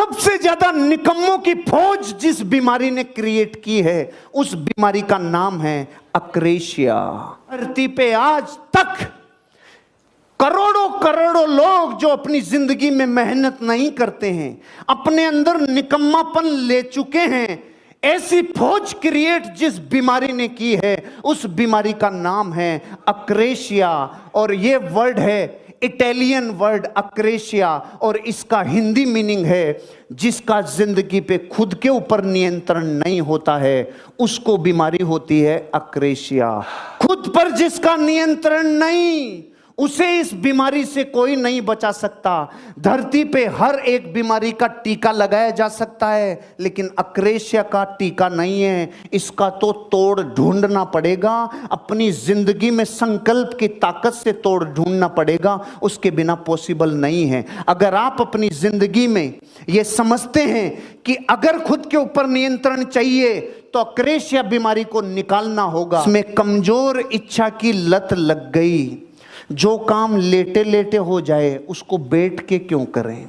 सबसे ज्यादा निकम्मों की फौज जिस बीमारी ने क्रिएट की है, उस बीमारी का नाम है अक्रेशिया। धरती पे आज तक करोड़ों करोड़ों लोग जो अपनी जिंदगी में मेहनत नहीं करते हैं, अपने अंदर निकम्मापन ले चुके हैं, ऐसी फौज क्रिएट जिस बीमारी ने की है, उस बीमारी का नाम है अक्रेशिया। और ये वर्ड है इटालियन वर्ड अक्रेशिया, और इसका हिंदी मीनिंग है जिसका जिंदगी पे खुद के ऊपर नियंत्रण नहीं होता है, उसको बीमारी होती है अक्रेशिया। खुद पर जिसका नियंत्रण नहीं, उसे इस बीमारी से कोई नहीं बचा सकता। धरती पे हर एक बीमारी का टीका लगाया जा सकता है, लेकिन अक्रेशिया का टीका नहीं है। इसका तो तोड़ ढूंढना पड़ेगा, अपनी जिंदगी में संकल्प की ताकत से तोड़ ढूंढना पड़ेगा, उसके बिना पॉसिबल नहीं है। अगर आप अपनी जिंदगी में ये समझते हैं कि अगर खुद के ऊपर नियंत्रण चाहिए तो अक्रेशिया बीमारी को निकालना होगा। इसमें कमजोर इच्छा की लत लग गई। जो काम लेटे लेटे हो जाए उसको बैठ के क्यों करें,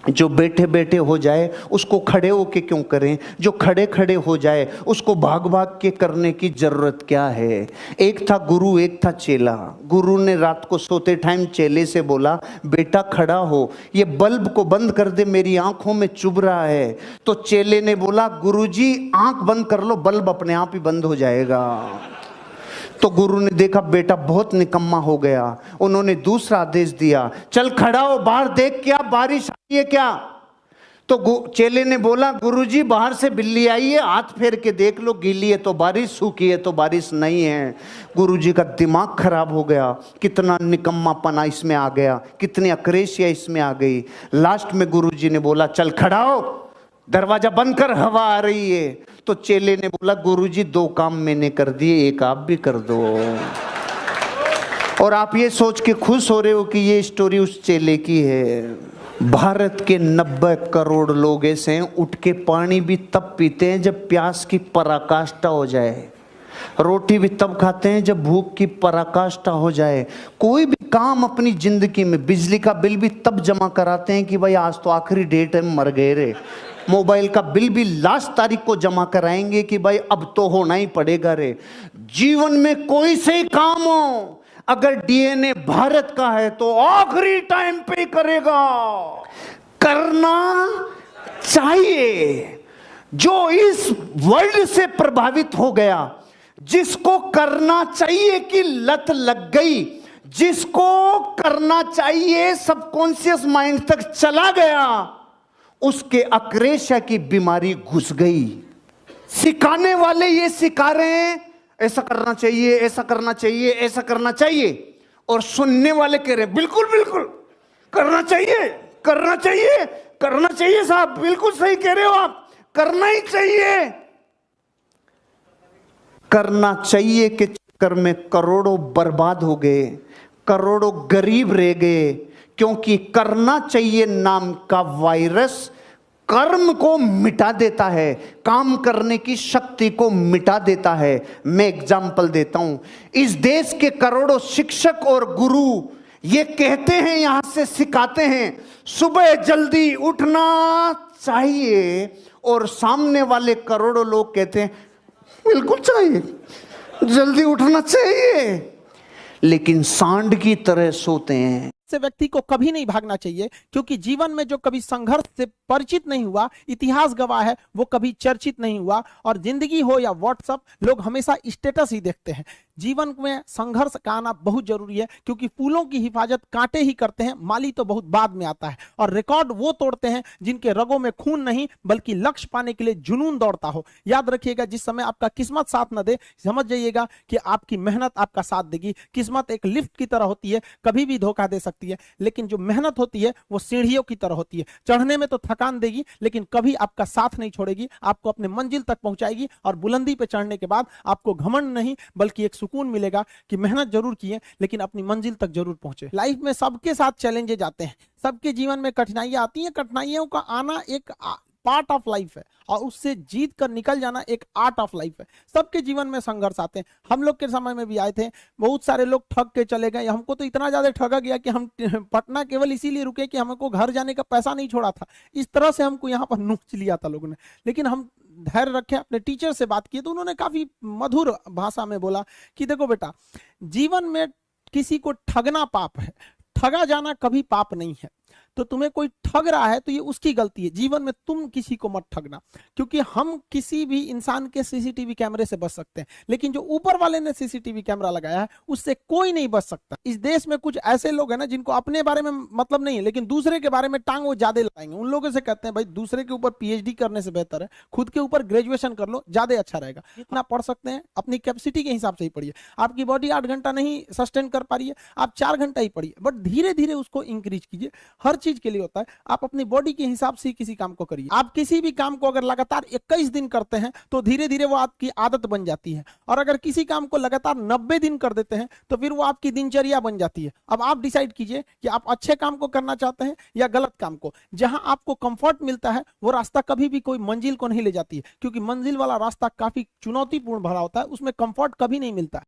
जो बैठे बैठे हो जाए उसको खड़े होके क्यों करें, जो खड़े खड़े हो जाए उसको भाग भाग के करने की जरूरत क्या है। एक था गुरु, एक था चेला। गुरु ने रात को सोते टाइम चेले से बोला, बेटा खड़ा हो, ये बल्ब को बंद कर दे, मेरी आंखों में चुभ रहा है। तो चेले ने बोला, गुरुजी आंख बंद कर लो, बल्ब अपने आप ही बंद हो जाएगा। तो गुरु ने देखा बेटा बहुत निकम्मा हो गया, उन्होंने दूसरा आदेश दिया, चल खड़ा हो, बाहर देख क्या बारिश आई है क्या। तो चेले ने बोला, गुरुजी बाहर से बिल्ली आई है, हाथ फेर के देख लो, गीली है तो बारिश, सूखी है तो बारिश नहीं है। गुरुजी का दिमाग खराब हो गया, कितना निकम्मापना इसमें आ गया, कितनी अक्रेशिया इसमें आ गई। लास्ट में गुरुजी ने बोला, चल खड़ा हो, दरवाजा बंद कर, हवा आ रही है। तो चेले ने बोला, गुरुजी दो काम मैंने कर दिए, एक आप भी कर दो। और आप ये सोच के खुश हो रहे हो कि ये स्टोरी उस चेले की है। भारत के 90 करोड़ लोग ऐसे हैं, उठ के पानी भी तब पीते हैं जब प्यास की पराकाष्ठा हो जाए, रोटी भी तब खाते हैं जब भूख की पराकाष्ठा हो जाए, कोई भी काम अपनी जिंदगी में, बिजली का बिल भी तब जमा कराते हैं कि भाई आज तो आखिरी डेट है, मर गए रे। मोबाइल का बिल भी लास्ट तारीख को जमा कराएंगे कि भाई अब तो होना ही पड़ेगा रे। जीवन में कोई से काम हो, अगर डीएनए भारत का है तो आखिरी टाइम पे करेगा, करना चाहिए। जो इस वर्ल्ड से प्रभावित हो गया, जिसको करना चाहिए की लत लग गई, जिसको करना चाहिए सबकॉन्शियस माइंड तक चला गया, उसके अक्रेशिया की बीमारी घुस गई। सिखाने वाले ये सिखा रहे हैं, ऐसा करना चाहिए, ऐसा करना चाहिए, ऐसा करना चाहिए, और सुनने वाले कह रहे हैं बिल्कुल बिल्कुल करना चाहिए, करना चाहिए, करना चाहिए साहब, बिल्कुल सही कह रहे हो आप, करना ही चाहिए। करना चाहिए के चक्कर में करोड़ों बर्बाद हो गए, करोड़ों गरीब रह गए, क्योंकि करना चाहिए नाम का वायरस कर्म को मिटा देता है, काम करने की शक्ति को मिटा देता है। मैं एग्जाम्पल देता हूं, इस देश के करोड़ों शिक्षक और गुरु ये कहते हैं, यहां से सिखाते हैं, सुबह जल्दी उठना चाहिए, और सामने वाले करोड़ों लोग कहते हैं बिल्कुल चाहिए, जल्दी उठना चाहिए, लेकिन सांड की तरह सोते हैं। से व्यक्ति को कभी नहीं भागना चाहिए, क्योंकि जीवन में जो कभी संघर्ष से परिचित नहीं हुआ, इतिहास गवाह है, वो कभी चर्चित नहीं हुआ। और जिंदगी हो या व्हाट्सएप, लोग हमेशा स्टेटस ही देखते हैं। जीवन में संघर्ष का आना बहुत जरूरी है, क्योंकि फूलों की हिफाजत कांटे ही करते हैं, माली तो बहुत बाद में आता है। और रिकॉर्ड वो तोड़ते हैं जिनके रगों में खून नहीं, बल्कि लक्ष्य पाने के लिए जुनून दौड़ता हो। याद रखिएगा, जिस समय आपका किस्मत साथ न दे, समझ जाइएगा कि आपकी मेहनत आपका साथ देगी। किस्मत एक लिफ्ट की तरह होती है, कभी भी धोखा दे सकती है, लेकिन जो मेहनत होती है वो सीढ़ियों की तरह होती है। चढ़ने में तो थकान देगी, लेकिन कभी आपका साथ नहीं छोड़ेगी, आपको अपने मंजिल तक पहुंचाएगी। और बुलंदी पे चढ़ने के बाद आपको घमंड नहीं, बल्कि एक सुकून मिलेगा कि मेहनत जरूर किए, लेकिन अपनी मंजिल तक जरूर पहुंचे। लाइफ में सबके साथ चैलेंजेस आते हैं, सबके जीवन में कठिनाइयां आती हैं। कठिनाइयों का आना एक पार्ट ऑफ लाइफ है और उससे जीत कर निकल जाना एक आर्ट ऑफ लाइफ है। सबके जीवन में संघर्ष आते हैं, हम लोग के समय में भी आए थे। बहुत सारे लोग ठग के चले गए, हमको तो इतना ज्यादा ठगा गया कि हम पटना केवल इसीलिए रुके कि हमको घर जाने का पैसा नहीं छोड़ा था। इस तरह से हमको यहाँ पर नोच लिया था लोगों ने, लेकिन हम धैर्य रखे, अपने टीचर से बात की तो उन्होंने काफी मधुर भाषा में बोला कि देखो बेटा, जीवन में किसी को ठगना पाप है, ठगा जाना कभी पाप नहीं है। तो तुम्हें कोई ठग रहा है तो ये उसकी गलती है, जीवन में तुम किसी को मत ठगना। क्योंकि हम किसी भी इंसान के सीसीटीवी कैमरे से बच सकते हैं, लेकिन जो ऊपर वाले ने सीसीटीवी कैमरा लगाया है उससे कोई नहीं बच सकता। इस देश में कुछ ऐसे लोग हैं ना जिनको अपने बारे में मतलब नहीं है, लेकिन दूसरे के बारे में टांग वो ज्यादा लगाएंगे। उन लोगों से कहते हैं भाई दूसरे के ऊपर पीएचडी करने से बेहतर है खुद के ऊपर ग्रेजुएशन कर लो, ज्यादा अच्छा रहेगा। जितना पढ़ सकते हैं अपनी कैपेसिटी के हिसाब से ही पढ़िए। आपकी बॉडी 8 घंटा नहीं सस्टेन कर पा रही है, आप 4 घंटा ही पढ़िए, बट धीरे धीरे उसको इंक्रीज कीजिए। हर चीज के लिए होता है, आप अपनी बॉडी के हिसाब से किसी काम को करिए। आप किसी भी काम को अगर लगातार 21 दिन करते हैं तो धीरे धीरे वो आपकी आदत बन जाती है, और अगर किसी काम को लगातार 90 दिन कर देते हैं तो फिर वो आपकी दिनचर्या बन जाती है। अब आप डिसाइड कीजिए कि आप अच्छे काम को करना चाहते हैं या गलत काम को। जहां आपको कंफर्ट मिलता है वो रास्ता कभी भी कोई मंजिल को नहीं ले जाती है, क्योंकि मंजिल वाला रास्ता काफी चुनौतीपूर्ण भरा होता है, उसमें कंफर्ट कभी नहीं मिलता है।